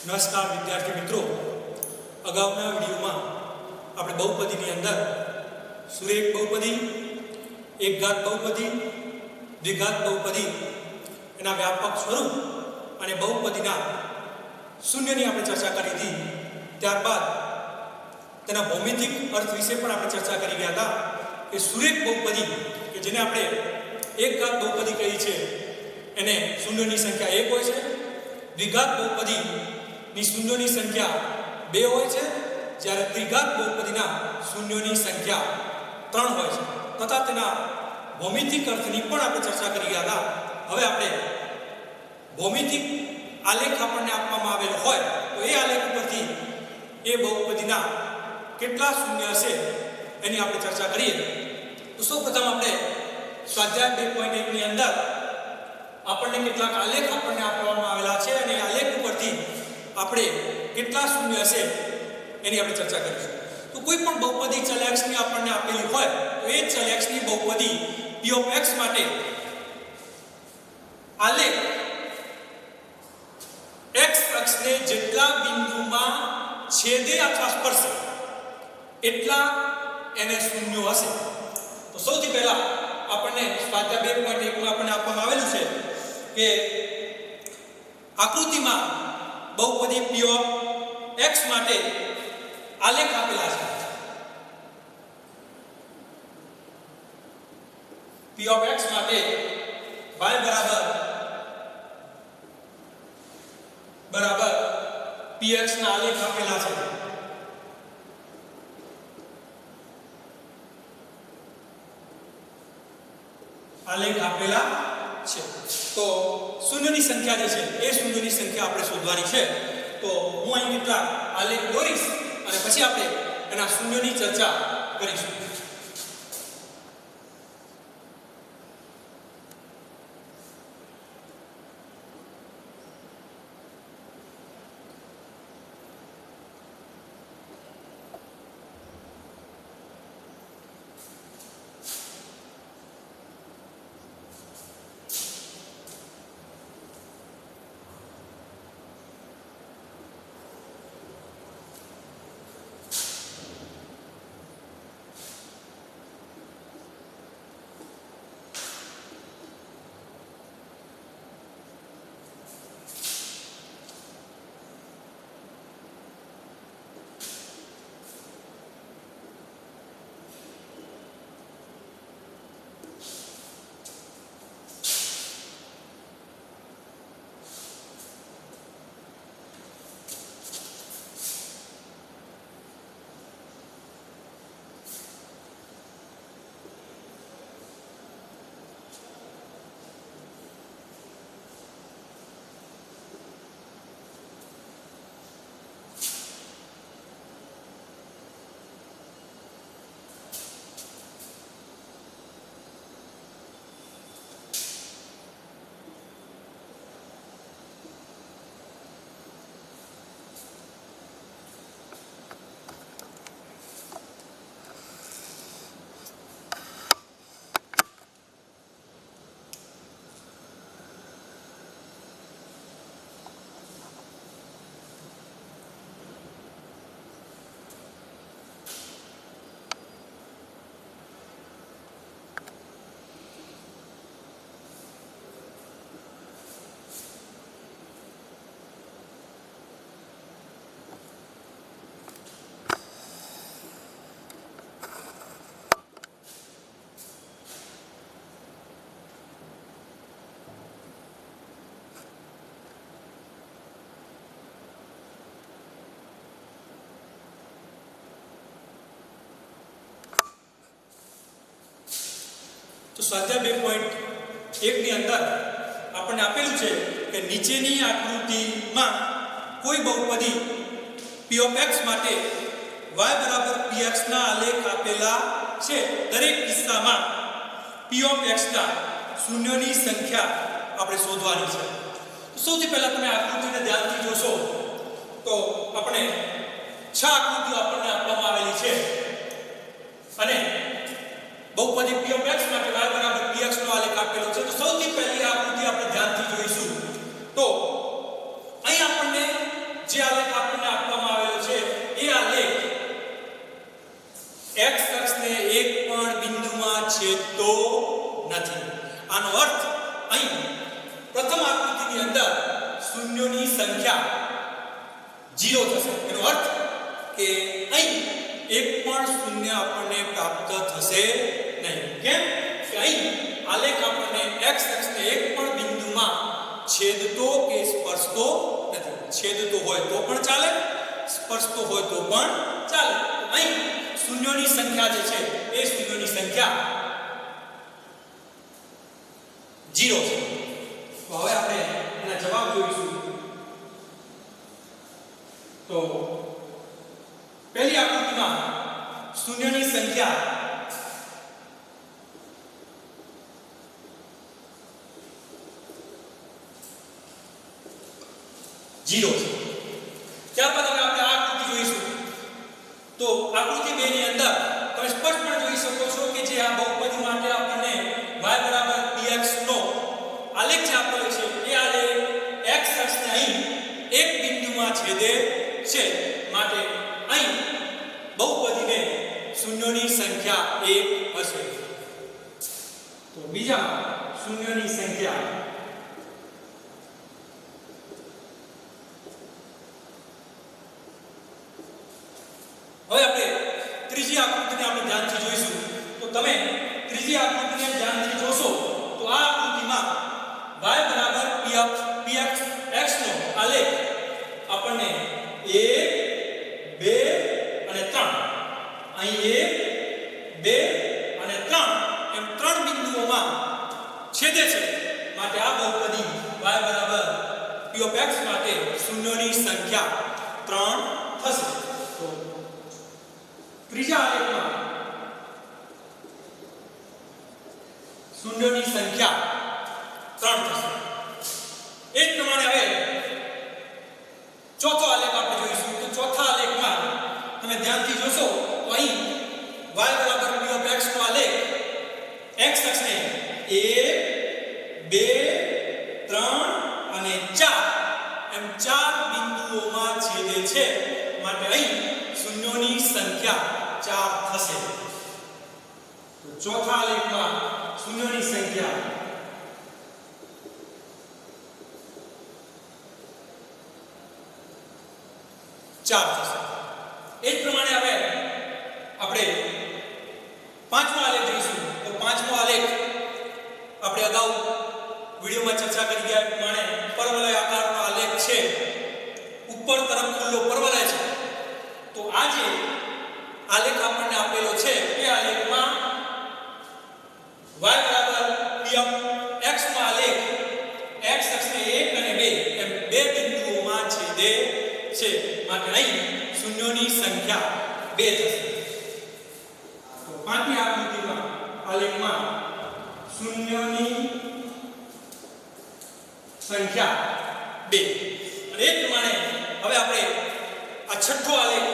નમસ્કાર વિદ્યાર્થી મિત્રો, અગાઉના વિડીયોમાં આપણે બહુપદીની અંદર સુરેખ બહુપદી, એકઘાત બહુપદી, દ્વિઘાત બહુપદી એના વ્યાપક સ્વરૂપ અને બહુપદીના શૂન્યની આપણે ચર્ચા કરી હતી. ત્યારબાદ તેના ભૌમિતિક અર્થ વિશે પણ આપણે ચર્ચા કરી ગયા હતા કે સુરેખ બહુપદી કે જેને આપણે એકઘાત બહુપદી કહીએ છીએ એને શૂન્યની સંખ્યા 1 હોય છે. દ્વિઘાત બહુપદી ની શૂન્યોની સંખ્યા 2 હોય છે, જ્યારે ત્રિઘાત બહુપદીના શૂન્યોની સંખ્યા 3 હોય છે. તથા તેના ભૌમિતિક અર્થની પણ આપણે ચર્ચા કરી ગયા હતા. હવે આપણે ભૌમિતિક આલેખ આપણને આપવામાં આવેલો હોય તો એ આલેખ ઉપરથી એ બહુપદીના કેટલા શૂન્ય હશે એની આપણે ચર્ચા કરીએ. તો સૌપ્રથમ આપણે સ્વાધ્યાય 2.1 ની અંદર આપણને કેટલાક આલેખ આપણને આપવામાં આવેલા છે અને આલેખ ઉપરથી આપણે કેટલા શૂન્ય હશે એની આપણે ચર્ચા કરીશું. તો કોઈ પણ બહુપદી ચલ x ની આપણને આપેલી હોય તો એ ચલ x ની બહુપદી p of x માટે આલેખ x અક્ષને જેટલા બિંદુમાં છેદે અથવા સ્પર્શે એટલા એને શૂન્યો હશે. તો સૌથી પહેલા આપણને સ્વાધ્યાય 2.1 માં આપણને આપવામાં આવેલું છે કે આકૃતિમાં બહુપદી p of x માટે આલેખ આપેલા છે. p of x માટે y બરાબર px ના આલેખ આપેલા છે. આલેખ આપેલા છે. તો શૂન્યની સંખ્યા જે છે એ શૂન્યની સંખ્યા આપણે શોધવાની છે. તો હું અહીં કેટલા આલેખ દોરીશ અને પછી આપણે એના શૂન્યની ચર્ચા કરીશું. તો સ્વાધ્યાય 2.1 ની અંદર આપણને આપેલું છે કે નીચેની આકૃતિમાં કોઈ બહુપદી p of x માટે y બરાબર px ના આલેખ આપેલા છે. દરેક કિસ્સામાં p of x ના શૂન્યોની સંખ્યા આપણે શોધવાની છે. તો સૌથી પહેલા તમે આકૃતિને ધ્યાનથી જોશો તો આપણે 6 આકૃતિઓ આપણને આપવામાં આવેલી છે અને બહુપદી p of x માટે y બરાબર px નો આલેખ આપેલો છે. તો સૌથી પહેલી આકૃતિ આપણે ધ્યાનથી જોઈશું. તો અહીં આપણને જે આનો અર્થ અહીં પ્રથમ આકૃતિની અંદર શૂન્યોની સંખ્યા 0 થશે. એનો અર્થ કે અહીં એક પણ શૂન્ય આપણને પ્રાપ્ત થશે નહીં. કેમ કે અહીં આલેખ આપણને x અક્ષને એક પણ બિંદુમાં છેદતો કે સ્પર્શતો નથી. છેદતો હોય તો પણ ચાલે, સ્પર્શતો હોય તો પણ ચાલે. અહીં શૂન્યોની સંખ્યા જે છે એ શૂન્યોની સંખ્યા 0 છે. તો હવે આપણે એના જવાબ જોઈશું. તો પહેલી આકૃતિમાં શૂન્યની સંખ્યા 0 છે. ત્યારબાદ હવે આપણે આ આકૃતિ જોઈશું. તો આકૃતિ 2 ની અંદર તમે સ્પષ્ટપણે જોઈ શકો છો કે જે આ બહુપદી માટે આપણને y px નો આલેખ જે આપેલો છે એ આલેખ x અક્ષને અહીં એક બિંદુમાં છેદે છે. માટે અહીં બહુપદીને શૂન્યોની સંખ્યા 1 હશે. તો બીજા શૂન્યોની સંખ્યા હવે આપણે ત્રીજી આકૃતિને આપણે ધ્યાનથી જોઈશું. તો તમે ત્રીજી આકૃતિને ધ્યાનથી જોશો તો આ આકૃતિમાં y px x નો આલેખ આપણને 1 2 અને 3 અહીં 1 2 અને 3 એમ 3 બિંદુઓમાં છેદે છે. માટે આ બહુપદી y px માટે શૂન્યોની સંખ્યા 3 થશે. તો ત્રીજા આલેખમાં શૂન્યોની સંખ્યા 3 થશે. એ જ પ્રમાણે હવે ચોથો આલેખ આપણે જોઈશું. તો ચોથા આલેખમાં તમે ધ્યાનથી જોશો તો અહીં y px નો આલેખ x અક્ષને 1 2 3 અને 4 એમ 4 બિંદુઓમાં છેદે છે. માટે અહીં શૂન્યોની સંખ્યા 4 થશે. તો ચોથા આલેખમાં શૂન્યોની સંખ્યા 4 થશે. એ જ પ્રમાણે હવે આપણે પાંચમો આલેખ જોઈશું. તો પાંચમો આલેખ આપણે અગાઉ વિડિયોમાં ચર્ચા કરી ગયા પ્રમાણે પરવલય આકારનો આલેખ છે. ઉપર તરફ ખુલ્લો પરવલય છે. તો આ જે આલેખ આપણને આપેલો છે એ આલેખમાં y px નો આલેખ x અક્ષને 1 અને 2 એમ બે બિંદુઓમાં છેદે છે. માટે અહીં શૂન્યોની સંખ્યા 2 થશે. તો પાંચમી આકૃતિમાં આલેખમાં શૂન્યોની સંખ્યા 2. અને એ પ્રમાણે હવે આપણે આ છઠ્ઠો આલેખ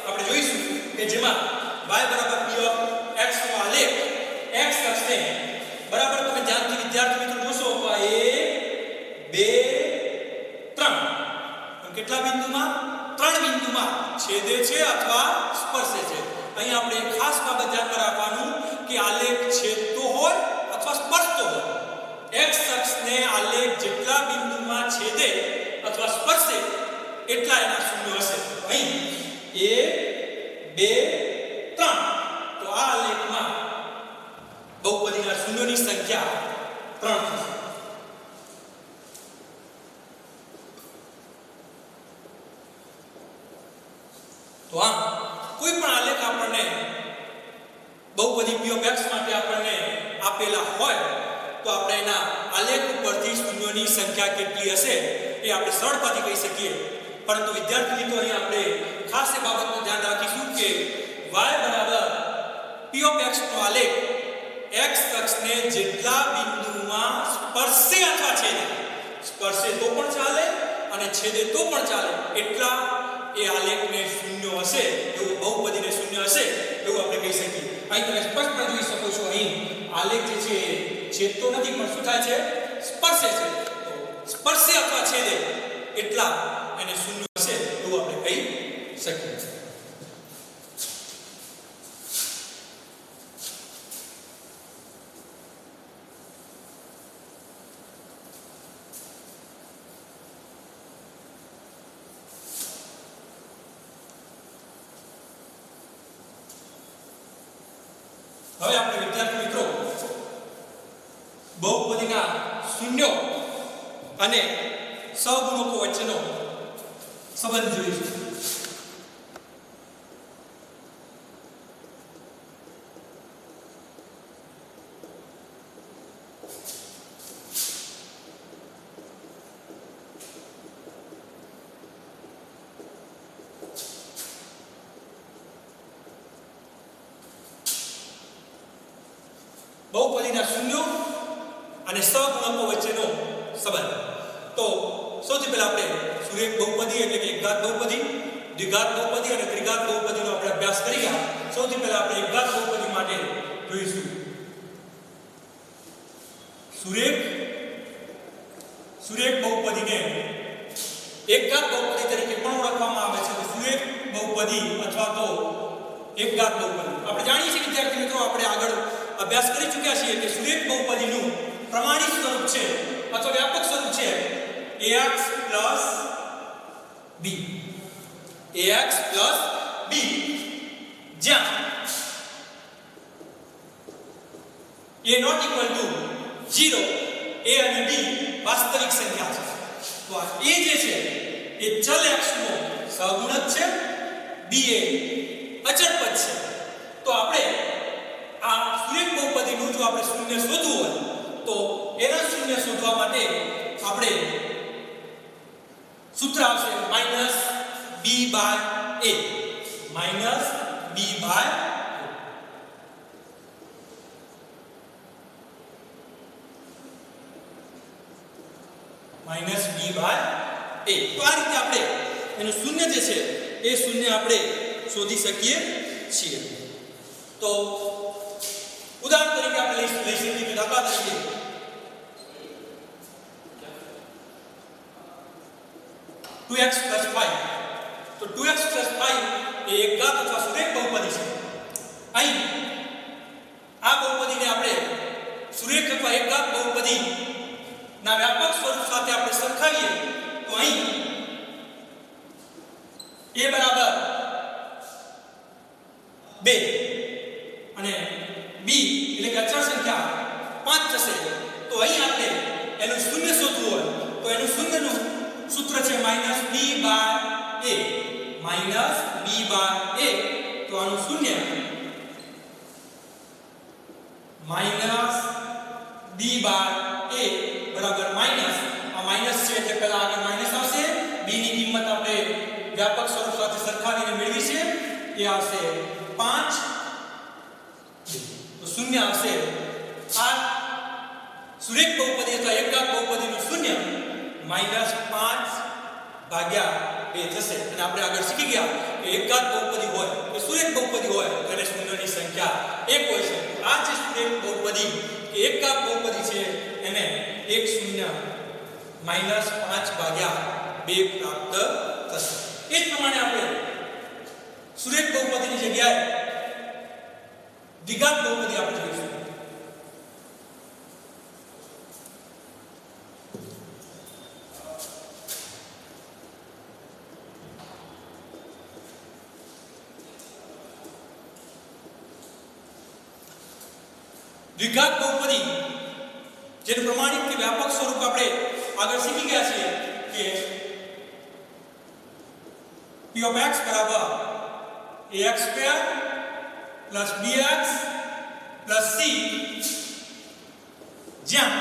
આપણે જોઈશું કે જેમાં y px નો આલેખ x અક્ષને બરાબર તમે ધ્યાનથી વિદ્યાર્થી મિત્રો જોશો તો આ 1 2 3 કેટલા બિંદુમાં 3 બિંદુમાં છેદે છે અથવા સ્પર્શે છે. અહીં આપણે એક ખાસ બાબત ધ્યાનમાં રાખવાનું કે આલેખ છેદતો હોય અથવા સ્પર્શતો હોય x અક્ષને આલેખ જેટલા બિંદુમાં છેદે અથવા સ્પર્શે એટલા એના શૂન્ય હશે. અહીં 1 2 3 તો આ આલેખમાં બહુપદીના શૂન્યોની સંખ્યા 3 થશે. તો આમ કોઈ પણ આલેખ આપણને બહુપદી px માટે આપણને આપેલા હોય તો આપણે એના આલેખ ઉપરથી શૂન્યોની સંખ્યા કેટલી હશે એ આપણે સરળતાથી કહી શકીએ. પરંતુ વિદ્યાર્થી મિત્રો અહીં આપણે ખાસ એ બાબતનું ધ્યાન રાખીશું કે y px નો આલેખ x અક્ષને જેટલા બિંદુમાં સ્પર્શે અથવા છેદે, સ્પર્શે તો પણ ચાલે અને છેદે તો પણ ચાલે એટલા એ આલેખને શૂન્ય હશે, એવું બહુપદીને શૂન્ય હશે એવું આપણે કહી શકીએ. અહીં તમે સ્પષ્ટપણે જોઈ શકો છો અહીં આલેખ જે છે છેદતો નથી પણ શું થાય છે સ્પર્શે છે. તો સ્પર્શે અથવા છેદે એટલા એને શૂન્ય હશે એવું આપણે કહી શકીએ. હવે આપણે વિદ્યાર્થી મિત્રો બહુપદીના શૂન્યો અને સહગુણકો વચ્ચેનો સંબંધ જોઈશું. બહુપદીના શૂન્યો અને સહગુણકો વચ્ચેનો સંબંધ. તો સૌથી પહેલા આપણે સુરેખ બહુપદી એટલે કે એકઘાત બહુપદી, દ્વિઘાત બહુપદી અને ત્રિઘાત બહુપદીનો આપણે અભ્યાસ કરી ગયા. સૌથી પહેલા આપણે એકઘાત બહુપદી માટે જોઈશું. સુરેખ બહુપદીને એકઘાત બહુપદી તરીકે પણ ઓળખવામાં આવે છે. તો સુરેખ બહુપદી અથવા તો એકઘાત બહુપદી આપણે જાણીએ છીએ વિદ્યાર્થી મિત્રો, આપણે આગળ અભ્યાસ કરી ચૂક્યા છીએ કે સુરેખ બહુપદીનું પ્રમાણિત સ્વરૂપ છે અથવા વ્યાપક સ્વરૂપ છે ax b. ax b જ્યાં a not equal to 0, a અને b વાસ્તવિક સંખ્યા છે. તો આ a જે છે એ ચલ x નો સહગુણક છે, b એ અચળ પદ છે. તો આપણે આ સુરેખ બહુપદીનું જો આપણે શૂન્ય શોધવું હોય તો એના શૂન્ય શોધવા માટે આપણે સૂત્ર આવશે -b by a. -b by a. તો આ રીતે આપણે એનું શૂન્ય જે છે એ શૂન્ય આપણે શોધી શકીએ છીએ. તો ઉદાહરણ તરીકે આપણે લઈ શકીએ કે દાખલા તરીકે ટુ એક્સ પ્લસ 5. તો 2x પ્લસ 5 એ એકઘાત અથવા સુરેખ બહુપદી છે. અહીં આ બહુપદીને આપણે સુરેખ અથવા એકઘાત બહુપદી ના વ્યાપક સ્વરૂપ સાથે આપણે સરખાવીએ તો અહીં a બરાબર 2 અને b એટલે કે અચળ સંખ્યા 5 થશે. તો અહીં આપણે એનું શૂન્ય શોધવું હોય તો એનું શૂન્યનું સૂત્ર છે -b by a. -b by a. તો આનું શૂન્ય -b by a બરાબર માઈનસ, આ માઈનસ છે એટલે પહેલા આગળ માઈનસ આવશે. b ની કિંમત આપણે વ્યાપક સ્વરૂપ સાથે સરખાવીને મેળવી છે એ આવશે 5. તો શૂન્ય આવશે આ સુરેખ બહુપદી અથવા એકઘાત બહુપદીનું શૂન્ય -5 ભાગ્યા 2 થશે. અને આપણે આગળ શીખી ગયા કે એકઘાત બહુપદી હોય કે સુરેખ બહુપદી હોય ત્યારે શૂન્યની સંખ્યા 1 હોય છે. આ જે સુરેખ બહુપદી કે એકઘાત બહુપદી છે એને 1 શૂન્ય -5 ભાગ્યા 2 પ્રાપ્ત થશે. એ જ પ્રમાણે આપણે સુરેખ બહુપદીની જગ્યાએ દ્વિઘાત બહુપદી આપણે જોઈશું. દ્વિઘાત બહુપદી જેનું પ્રમાણિત કે વ્યાપક સ્વરૂપ આપણે આગળ શીખી ગયા છીએ કે p of x બરાબર ax square plus bx plus c જ્યાં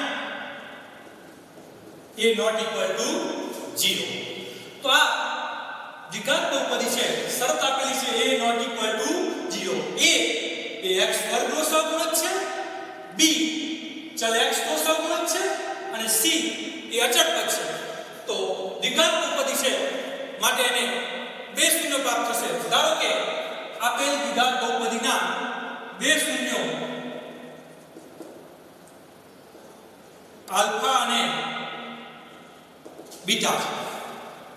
a not equal to 0. તો આ દ્વિઘાત બહુપદી છે, શરત આપેલી છે a not equal to 0. a A x વર્ગનો સહગુણક છે, b ચલ x નો સહગુણક છે અને c એ અચળ પદ છે. તો દ્વિઘાત બહુપદી છે માટે એને બે શૂન્યો પ્રાપ્ત થશે. ધારો કે આપેલ દ્વિઘાત બહુપદીના બે શૂન્યો આલ્ફા અને બીટા છે.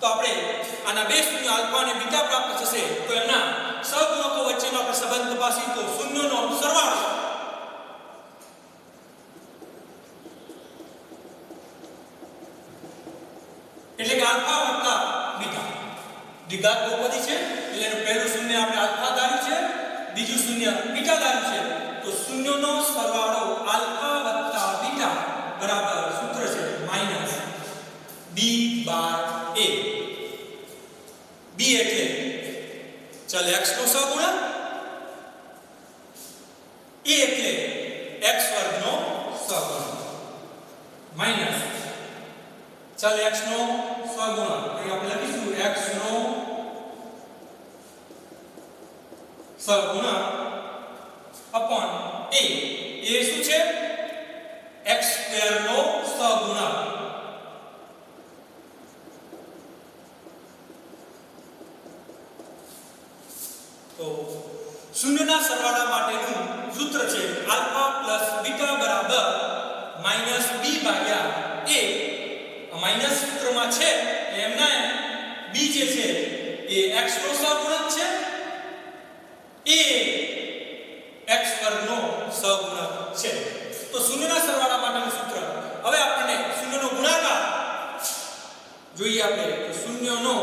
તો આપણે આના બે શૂન્ય આલ્ફા અને બીટા પ્રાપ્ત થશે. તો એના સહગુણકો વચ્ચેનો આપણે સંબંધ તપાસીએ તો શૂન્યોનો સરવાળો એટલે કે આલ્ફા વત્તા બીટા. દ્વિઘાત બહુપદી છે એટલે એનું પહેલું શૂન્ય આપણે આલ્ફા ધાર્યું છે, બીજું શૂન્ય બીટા ધાર્યું છે. તો શૂન્યનો સરવાળો આલ્ફા વત્તા બીટા બરાબર સૂત્ર છે માઈનસ બી બાર એ. બી એટલે ચલ x નો સહગુણક, એ એટલે x વર્ગનો સહગુણક માઈનસ ચલ x નો સહગુણક, અહીં આપણે લખીશું x નો સહગુણક અપોન a. એ શું છે? x સ્ક્વેર નો સહગુણક. તો શૂન્યના સરવાળા માટેનું સૂત્ર છે આલ્ફા પ્લસ બીટા બરાબર માઈનસ બી ભાગ્યા a. માઈનસ સૂત્રમાં છે એમના b જે છે એ x નો સહગુણક છે, a x વર્ગનો સહગુણક છે. તો શૂન્યના સરવાળા માટેનું સૂત્ર. હવે આપણને શૂન્યનો ગુણાકાર જોઈએ આપણે. તો શૂન્યનો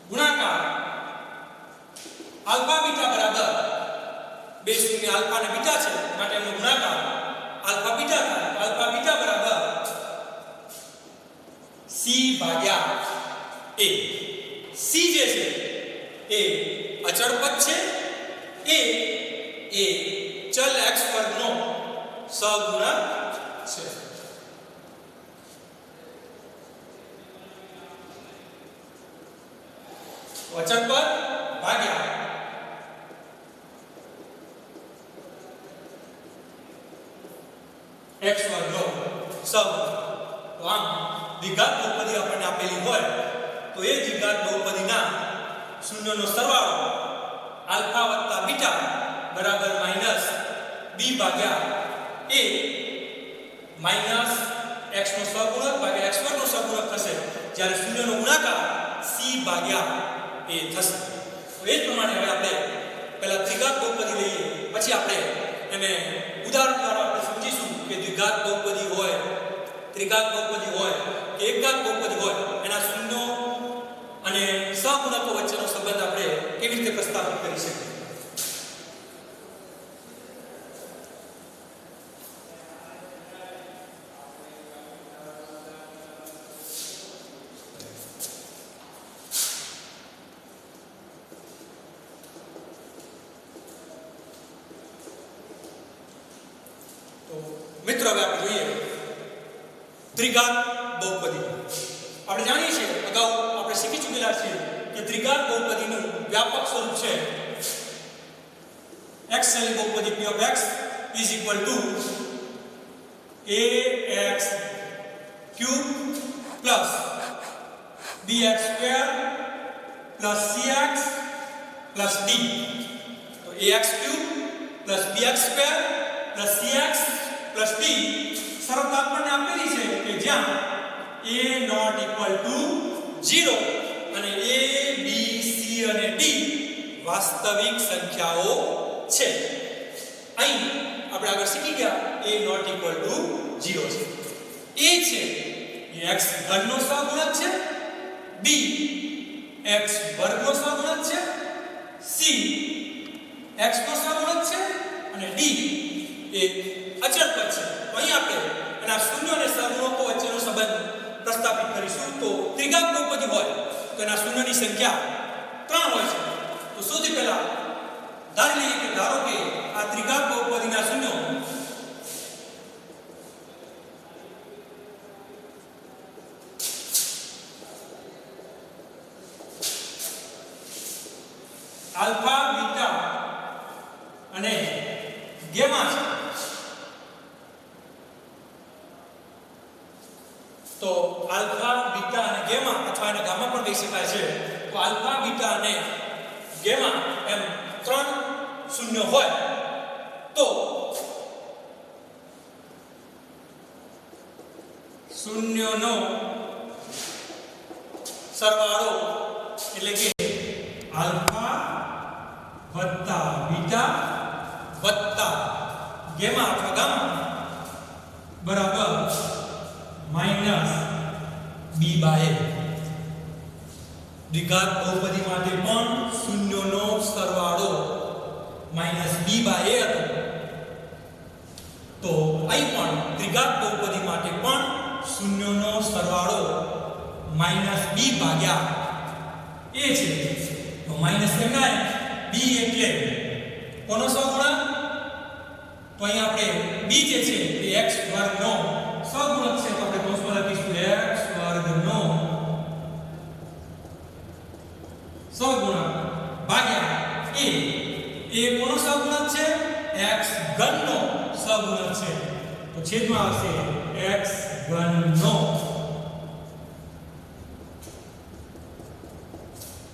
ગુણાકાર આલ્ફા બીટા બરાબર બે શૂન્ય આલ્ફા અને બીટા છે માટે એનો ગુણાકાર આલ્ફા બીટા થાય. આલ્ફા બીટા બરાબર c ભાગ્યા a. c જે છે એ અચળ પદ છે, a એ ચલ x વર્ગનો સહગુણક છે. અચળ પદ ભાગ્યા x વર્ગનો સહગુણક. તો આમ દ્વિઘાત બહુપદી આપણને આપેલી હોય તો એ દ્વિઘાત બહુપદીના શૂન્યનો સરવાળો આલ્ફા વત્તા બીટા બરાબર માઈનસ બી ભાગ્યા a માઈનસ x નો સહગુણક ભાગ્યા x વર્ગનો સહગુણક થશે, જ્યારે શૂન્યનો ગુણાકાર c ભાગ્યા a થશે. તો એ જ પ્રમાણે હવે આપણે પહેલા દ્વિઘાત બહુપદી લઈએ, પછી આપણે એને ઉદાહરણ દ્વારા આપણે સમજીશું કે દ્વિઘાત બહુપદી હોય, ત્રિઘાત બહુપદી હોય કે એકઘાત બહુપદી હોય એના શૂન્યો અને સહગુણકો વચ્ચેનો સંબંધ આપણે કેવી રીતે પ્રસ્થાપિત કરી શકીએ. તો મિત્રો હવે આપણે જોઈએ ત્રિઘાત બહુપદી. આપણે જાણીએ છીએ, અગાઉ આપણે શીખી ચૂકેલા છીએ કે ત્રિઘાત બહુપદીનું વ્યાપક સ્વરૂપ છે x શ્રેણી બહુપદી p of x is equal to ax cube plus bx square plus cx plus d. તો ax cube plus bx square plus cx plus d શરત આપણને આપેલી છે કે જ્યાં a not equal to 0 અને a b c અને d વાસ્તવિક સંખ્યાઓ છે. અહીં આપણે આગળ શીખી ગયા a not equal to 0 છે. a છે એ x ઘનનો સહગુણક છે, b x વર્ગનો સહગુણક છે, c x નો સહગુણક છે અને d એ અચળ પદ છે. તો અહીં આપણે એના શૂન્ય અને સહગુણકો વચ્ચેનો સંબંધ પ્રસ્થાપિત કરીશું. તો ત્રિઘાત બહુપદી હોય તો એના શૂન્યની સંખ્યા 3 હોય છે. તો સૌથી પહેલા ધારી લઈએ કે ધારો કે આ ત્રિઘાત બહુપદીના શૂન્યો આલ્ફા બીટા અને ગામા છે. તો આલ્ફા બીટા અને ગામા અથવા એને ગામા પણ કહી શકાય છે. તો આલ્ફા બીટા અને ગામા એમ 3 શૂન્ય હોય તો શૂન્યનો સરવાળો એટલે કે આલ્ફા વત્તા બીટા વત્તા ગામા અથવા ગામા બરાબર માઈનસ b બાય a. દ્વિઘાત બહુપદી માટે પણ શૂન્યોનો સરવાળો -b/a હતો. તો અહીં પણ ત્રિઘાત બહુપદી માટે પણ શૂન્યોનો સરવાળો -b/a છે. તો માઈનસ કેટલા b એટલે કોનો સહગુણક? તો અહીં આપણે b જે છે એ x વર્ગનો સહગુણક છે. તો આપણે કૌંસમાં લખીશું x વર્ગનો સહગુણક ભાગ્યા a. એ કોનો સહગુણક છે? x ઘનનો સહગુણક છે. તો છેદમાં આવશે x ઘનનો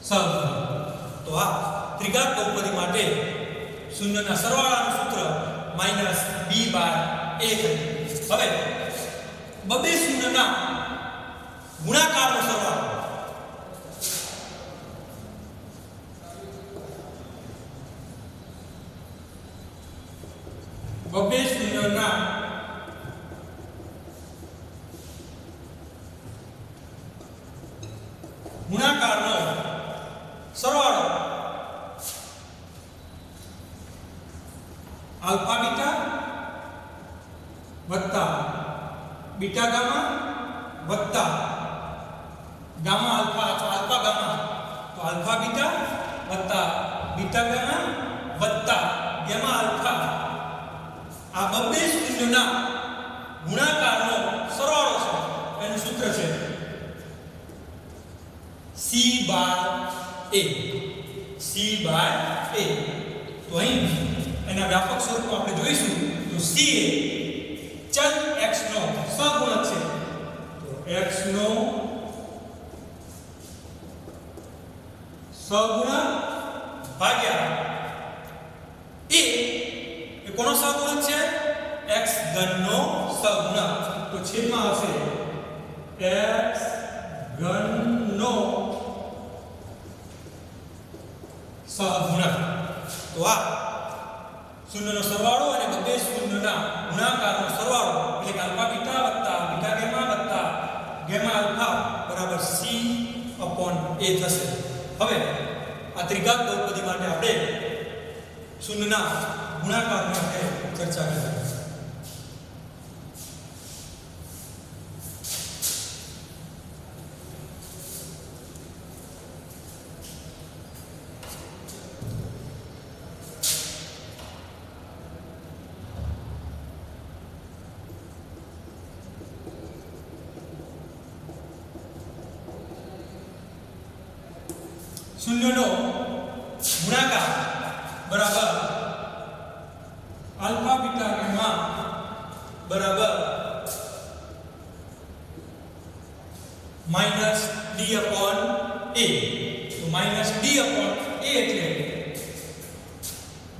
સહગુણક. તો આ ત્રિઘાત બહુપદી માટે શૂન્યના સરવાળાનું સૂત્ર -b/a થયું. હવે બબે શૂન્યના ગુણાકારનો સરવાળો બબે શૂન્યના ગુણાકારનો સરવાળો આલ્ફા બીટા વત્તા બીટા ગામા વત્તા ગામા આલ્ફા અથવા આલ્ફા ગામા. તો આલ્ફા બીટા વત્તા બીટા ગામા વત્તા ગામા આલ્ફા. આ બબ્બે શૂન્યના ગુણાકારનો સરવાળો છે. એનું સૂત્ર છે c/a. c/a. તો અહીં એના વ્યાપક સ્વરૂપમાં આપણે જોઈશું. તો c એ ચલ x નો સહગુણક છે. તો x નો સહગુણક ભાગ્યા a એ કોનો સહગુણક છે? x ઘનનો સહગુણક. તો છેદમાં આવશે x ઘનનો સહગુણક. તો આ શૂન્યનો સરવાળો અને બબ્બે શૂન્યના ગુણાકારનો સરવાળો એટલે કે આલ્ફા બીટા વત્તા બીટા ગામા વત્તા ગામા આલ્ફા બરાબર c/a થશે. હવે આ ત્રિઘાત બહુપદી માટે આપણે શૂન્યના ગુણાકારની આપણે ચર્ચા કરીએ. શૂન્યનો ગુણાકાર બરાબર આલ્ફા બીટા ગામા બરાબર -d/a. તો -d/a એટલે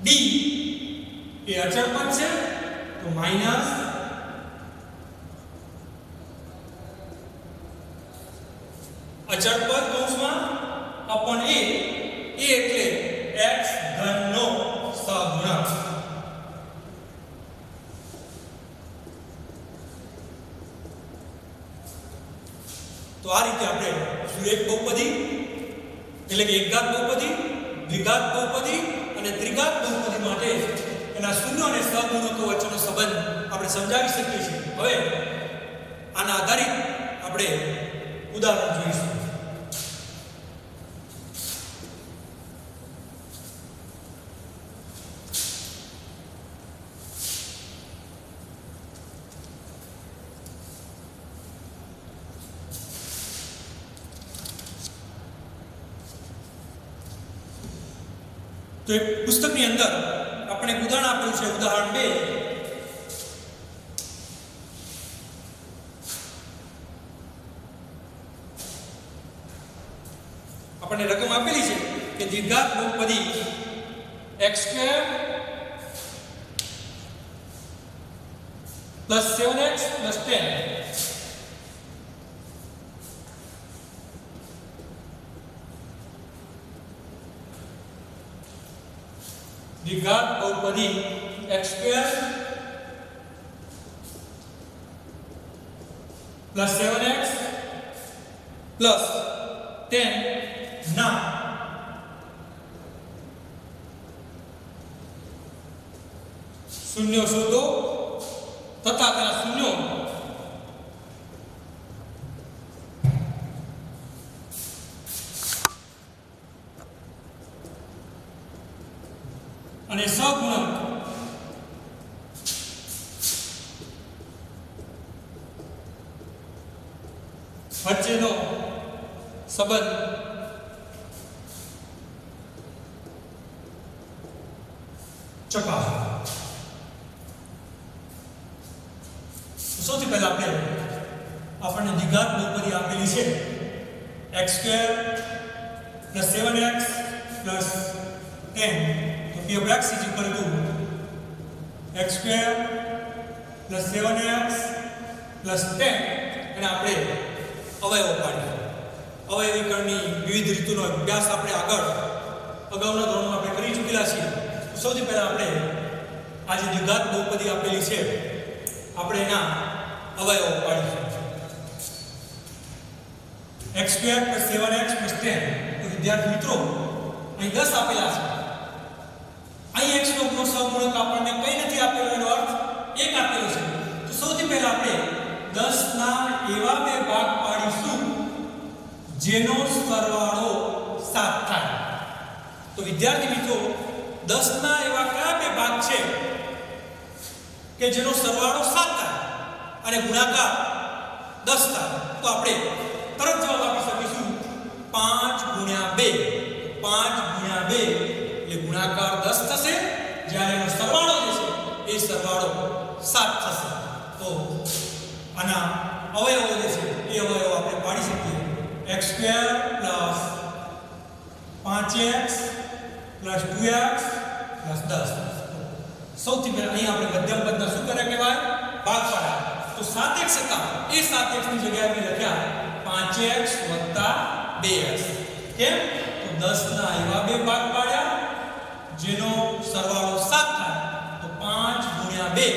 d એ અચળ પદ છે. તો માઈનસ અચળ પદ કૌંસમાં अपॉन a એટલે x ઘનનો સહગુણક. તો આ રીતે આપણે સુરેખ બહુપદી એટલે કે એકઘાત બહુપદી, દ્વિઘાત બહુપદી અને ત્રિઘાત બહુપદી માટે એના શૂન્ય અને સહગુણકો વચ્ચેનો સંબંધ આપણે સમજાવી શકીએ છીએ. હવે આના આધારિત આપણે ઉદાહરણ જોઈશું. તો એક પુસ્તકની અંદર આપણે એક ઉદાહરણ આપ્યું છે. ઉદાહરણ 2. આપણને રકમ આપેલી છે કે દ્વિઘાત બહુપદી x² + 7x + 10 દ્વિઘાત બહુપદી x² + 7x + 10 શૂન્યો શોધો તથા તેના શૂન્યો અને સહગુણક વચ્ચેનો સંબંધ ચકાસો. સૌથી પહેલા આપણને દ્વિઘાત બહુપદી આપેલી છે x² + 7x + 10. તો p of x = x² + 7x + 10 અને આપણે અવયવો પાડીએ. અવયવીકરણની વિવિધ રીતોનો અભ્યાસ આપણે અગાઉના ધોરણમાં આપણે કરી ચૂકેલા છીએ. સૌથી પહેલા આપણે આ જે દ્વિઘાત બહુપદી આપેલી છે આપણે એના અવયવો પાડીશું. x² + 7x + 10. તો વિદ્યાર્થી મિત્રો અહીં 10 આપેલા છે. અહીં x નો સહગુણક આપણને કંઈ નથી આપેલો, એનો અર્થ 1 આપેલો છે. તો સૌથી પહેલા આપણે 10 ના એવા બે ભાગ પાડીશું જેનો સરવાળો 7 થાય. તો વિદ્યાર્થી મિત્રો 10 ના એવા કયા બે ભાગ છે કે જેનો સરવાળો 7 થાય અને ગુણાકાર 10 થાય? તો આપણે તરત જવાબ આપી શકીશું 5 × 2. 5 × 2 એટલે ગુણાકાર 10 થશે, જ્યારે એનો સરવાળો જે છે એ સરવાળો 7 થશે. તો આના અવયવો જે છે એ અવયવો આપણે પાડી શકીએ. x² + 5x + 2x + 10. સૌથી પહેલા અહીં આપણે મધ્યમ પદના શું કર્યા કહેવાય? ભાગ પાડ્યા. તો 7x હતા એ 7x ની જગ્યાએ મેં લખ્યા 5x + 2x. કેમ? તો 10 ના એવા બે ભાગ પાડ્યા જેનો સરવાળો 7 થાય. તો 5 × 2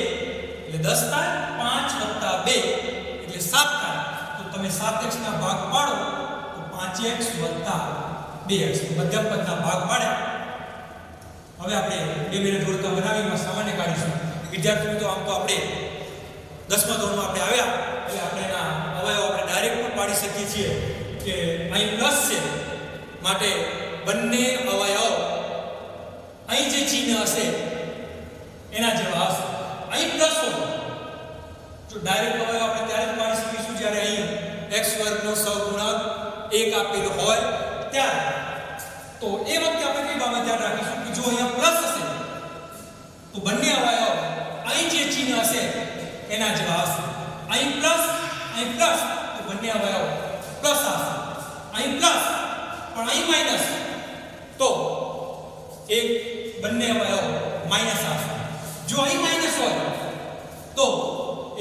એટલે 10 થાય, 5 + 2 એટલે 7 થાય. તો તમે 7x ના ભાગ પાડો તો 5x + 2x મધ્યમ પદના ભાગ પાડ્યા. હવે આપણે બે મિનિટ જોડકા બનાવીમાં સામાન્ય કાઢીશું. વિદ્યાર્થી મિત્રો આમ તો આપણે 10મા ધોરણમાં આપણે આવ્યા એટલે આપણે એના અવયવો આપણે ડાયરેક્ટ પણ પાડી શકીએ છીએ કે અહીં પ્લસ છે માટે બંને અવયવ અહીં જે ચિહ્ન હશે એના જેવા હશે. અહીં પ્લસ હોય તો ડાયરેક્ટ અવયવ આપણે ત્યારે જ પાડી શકીશું જ્યારે અહીં x² નો સહગુણક 1 આપેલો હોય ત્યારે. તો એ વખતે આપણે કઈ બાબત ધ્યાન રાખીશું કે જો અહીંયા પ્લસ હશે તો બંને અવયવ અહીં જે ચિહ્ન હશે એના જેવા હશે. અહીં પ્લસ તો બંને અવયવ પ્લસ હશે. અહીં પ્લસ પણ અહીં માઈનસ તો એક બંને અવયવ માઈનસ હશે. જો અહીં માઈનસ હોય તો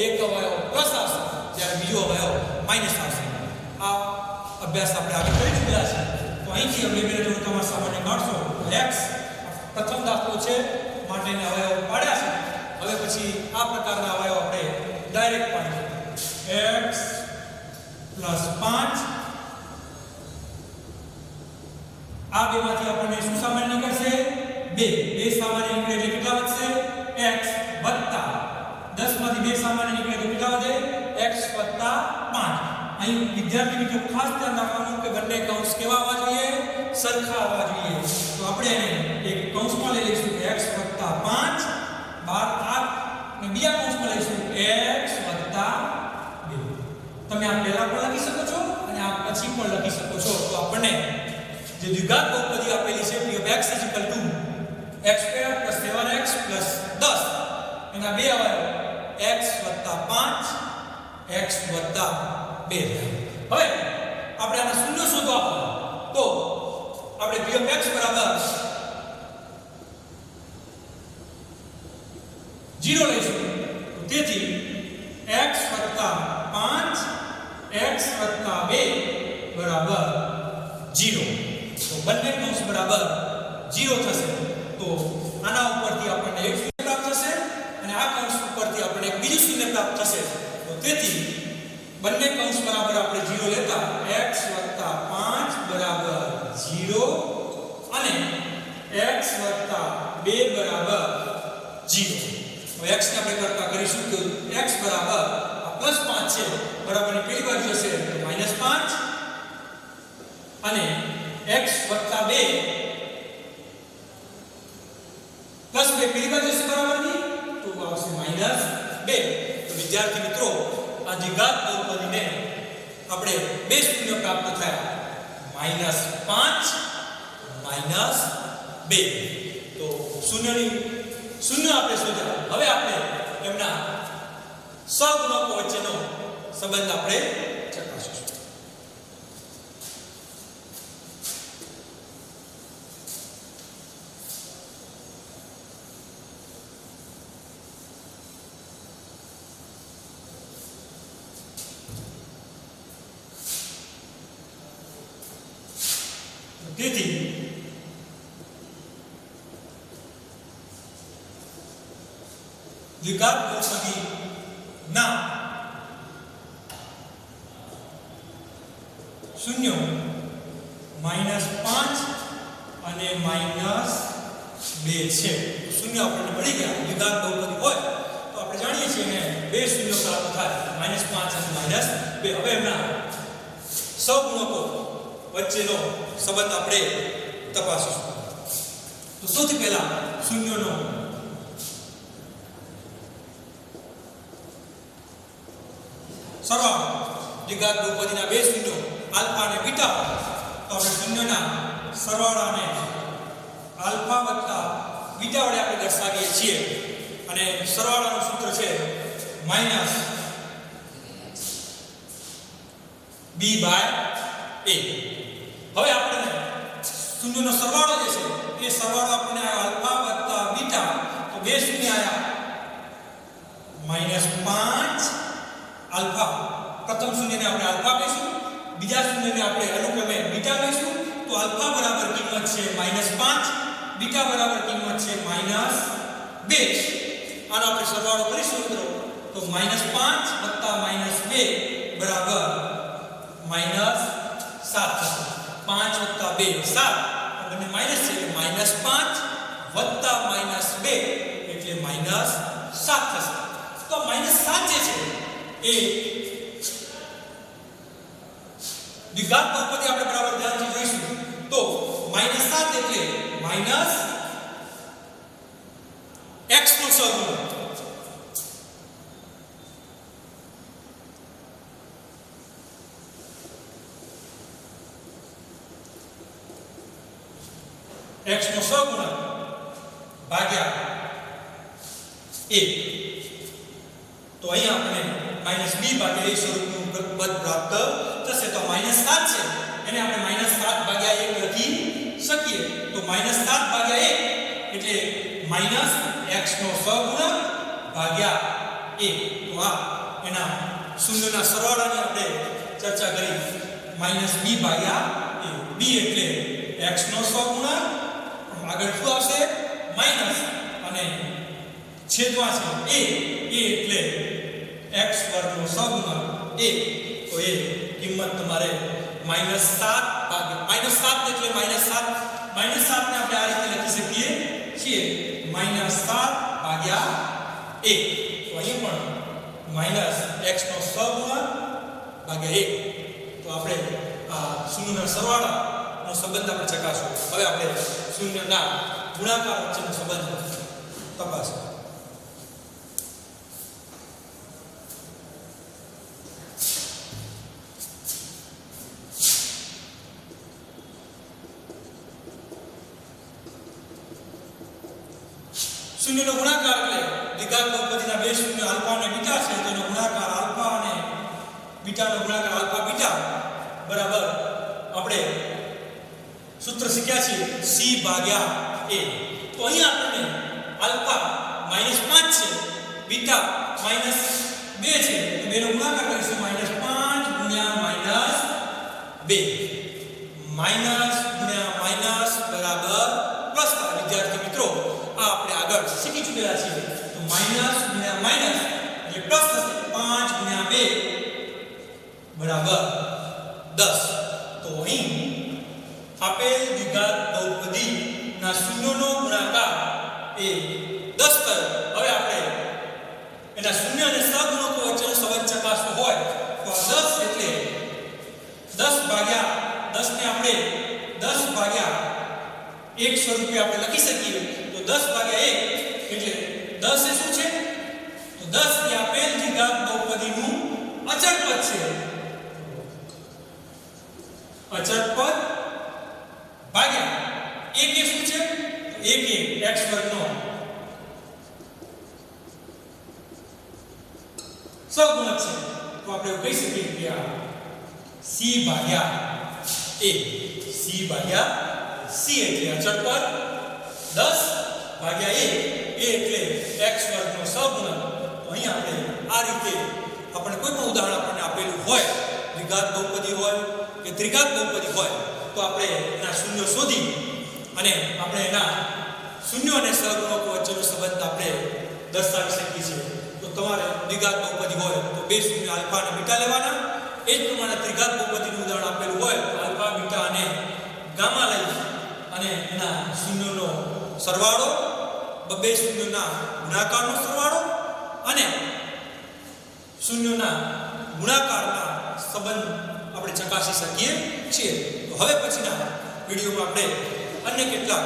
એક અવયવ પ્લસ હશે જ્યારે બીજો અવયવ માઈનસ હશે. આ અભ્યાસ આપણે આગળ કરી ચૂક્યા છે. તો અહીંથી આપણે બે જોડ તમારા સામાન્ય કાઢશો. x પ્રથમ દાખલો છે માટે અવયવ પાડ્યા છે. હવે પછી આ પ્રકારના અવયવ આપણે ડાયરેક્ટ પાડીશું. x + 5 આ બેમાંથી આપણને શું સામાન્ય નીકળશે? 2 સામાન્ય નીકળે એટલે કેટલા વધશે? x + 10 માંથી 2 સામાન્ય નીકળે તો કેટલા વધે? x + 5. અહીં વિદ્યાર્થી મિત્રો ખાસ ધ્યાન રાખવાનું કે બંને કૌંસ કેવા આવવા જોઈએ? સરખા આવવા જોઈએ. તો આપણે એને એક કૌંસમાં લઈ લઈશું x + 5 12 અને બીજા કૌંસમાં લઈશું x + 2. તમે આ પહેલા પણ લખી શકો છો અને આ પછી પણ લખી શકો છો. તો આપણને જે દ્વિઘાત બહુપદી આપેલી છે p of x = x² + 7x + 10 એના બે અવયવ x + 5 x + 2. હવે આપણે આના શૂન્ય શોધવા તો આપણે p of x = 0 લઈશું. તેથી x + 5 x + 2 = 0. તો બંને કૌંસ બરાબર 0 થશે. તો આના ઉપરથી આપણને એક શૂન્ય પ્રાપ્ત થશે અને આ કૌંસ ઉપરથી આપણને એક બીજું શૂન્ય પ્રાપ્ત થશે. તો તેથી બંને કૌંસ બરાબર આપણે 0 લેતા x + 5 = 0 અને x + 2 = 0. તો x ને આપણે કરતા કરીશું તો x બરાબર આ +5 છે બરાબરની પેલી બાજુ જશે તો -5 અને x + 2 +2 પેલી બાજુ જશે બરાબરની તો આવશે -2 તો વિદ્યાર્થી મિત્રો આ દ્વિઘાત બહુપદીને આપણે બે શૂન્ય પ્રાપ્ત થયા -5 -2 તો શૂન્ય આપણે શોધ્યા હવે આપણે એમના સહગુણકો વચ્ચેનો સંબંધ આપણે ચકાસીશું તેથી દ્વિઘાત બહુપદીના શૂન્ય -5 અને -2 છે શૂન્ય આપણને મળી ગયા દ્વિઘાત બહુપદી હોય તો આપણે જાણીએ છીએ ને બે શૂન્ય પ્રાપ્ત થાય -5 અને -2 હવે એમના સહગુણકો વચ્ચેનો સંબંધ આપણે તપાસીશું તો સૌથી પહેલા શૂન્યનો સરવાળો દ્વિઘાત બહુપદીના બે શૂન્યો આલ્ફા અને બીટા તો આપણે શૂન્યના સરવાળાને આલ્ફા વત્તા બીટા વડે આપણે દર્શાવીએ છીએ અને સરવાળાનું સૂત્ર છે માઈનસ b/a હવે આપણે શૂન્યનો સરવાળો જે છે એ સરવાળો આપણને આલ્ફા વત્તા બીટા તો બે શૂન્ય આયા -5 આલ્ફા પ્રથમ શૂન્યને આપણે આલ્ફા કહીશું બીજા શૂન્યને આપણે અનુક્રમે બીટા કહીશું તો આલ્ફા બરાબર કિંમત છે -5 બીટા બરાબર કિંમત છે -2 આનો આપણે સરવાળો કરીશું મિત્રો તો -5 વત્તા -2 બરાબર -7 5 વત્તા 2 7 બંને માઈનસ છે એટલે -5 વત્તા -2 એટલે -7 થશે તો -7 જે છે એ દ્વિઘાત બહુપદી આપણે બરાબર ધ્યાનથી જોઈશું તો -7 એટલે x નો સહગુણક x નો સહગુણક ભાગ્યા 1 તો અહીંયા આપણે -b/a સ્વરૂપનું પદ પ્રાપ્ત થશે તો -7 છે એને આપણે -7/1 લખી શકીએ તો -7/1 એટલે -x નો સહગુણક ભાગ્યા 1 તો આ એના શૂન્યના સરવાળાની આપણે ચર્ચા કરી -b/a b એટલે x નો સહગુણક આગળ શું આવશે માઈનસ અને છેદમાં છે a એટલે x વર્ગનો સહગુણક a તો એ કિંમત તમારે -7 એટલે -7 ને આપણે આ રીતે લખી શકીએ છીએ -7/1 તો અહીં પણ -x નો સહગુણક ભાગ્યા 1 તો આપણે આ શૂન્યના સરવાળાનો સંબંધ આપણે ચકાસવું હવે આપણે શૂન્યના ગુણાકાર વચ્ચેનો સંબંધ તપાસીએ શૂન્યનો ગુણાકાર એટલે દ્વિઘાત બહુપદીના બે શૂન્ય આલ્ફા અને બીટા છે તેનો ગુણાકાર આલ્ફા અને બીટાનો ગુણાકાર આલ્ફા બીટા બરાબર આપણે સૂત્ર શીખ્યા છે c/a તો અહીંયા આપણને આલ્ફા -5 છે બીટા -2 છે તો બેનો ગુણાકાર કરીશું -5 - -2 માઈનસ ગુણ્યા માઈનસ બરાબર પ્લસ વિદ્યાર્થી મિત્રો આ આપણે આગળ શીખી ચૂકેલા છીએ તો માઈનસ ગુણ્યા માઈનસ એટલે પ્લસ થશે 5 ગુણ્યા 2 બરાબર 10 તો અહીં આપેલ દ્વિઘાત બહુપદી ના શૂન્યનો ગુણાકાર એ 10 થયો હવે આપણે એના શૂન્ય અને સહગુણકો વચ્ચેનો સંબંધ ચકાસવો હોય તો આ 10 એટલે 10 ભાગ્યા 10 ને આપણે 10 ભાગ્યા 1 સ્વરૂપે આપણે લખી શકીએ તો 10 ભાગ્યા 1 એટલે 10 એ શું છે તો 10 એ આપેલ દ્વિઘાત બહુપદીનું અચળ પદ છે અચળ પદ ભાગ્યા 1 એ શું છે 1 એ x વર્ગનો સહગુણક છે તો આપણે કહી શકીએ કે આ c ભાગ્યા a c ભાગ્યા c એટલે અચળ પદ 10 ભાગ્યા a એટલે x વર્ગનો સહગુણક તો અહીં આપણે આ રીતે આપણે કોઈ પણ ઉદાહરણ આપણને આપેલું હોય દ્વિઘાત બહુપદી હોય કે ત્રિઘાત બહુપદી હોય તો આપણે એના શૂન્ય શોધી અને આપણે એના શૂન્ય અને સહગુણકો વચ્ચેનો સંબંધ આપણે દર્શાવી શકીએ છીએ તો તમારે દ્વિઘાત બહુપદી હોય તો બે શૂન્ય આલ્ફા અને બીટા લેવાના એ જ પ્રમાણે ત્રિઘાત બહુપદીનું ઉદાહરણ આપેલું હોય તો આલ્ફા બીટા અને ગામા લઈ અને એના શૂન્યનો સરવાળો બે શૂન્યના ગુણાકારનો સરવાળો અને શૂન્યના ગુણાકારના સંબંધ આપણે ચકાસી શકીએ છીએ તો હવે પછીના વિડીયોમાં આપણે અન્ય કેટલાક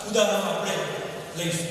ઉદાહરણો આપણે લઈશું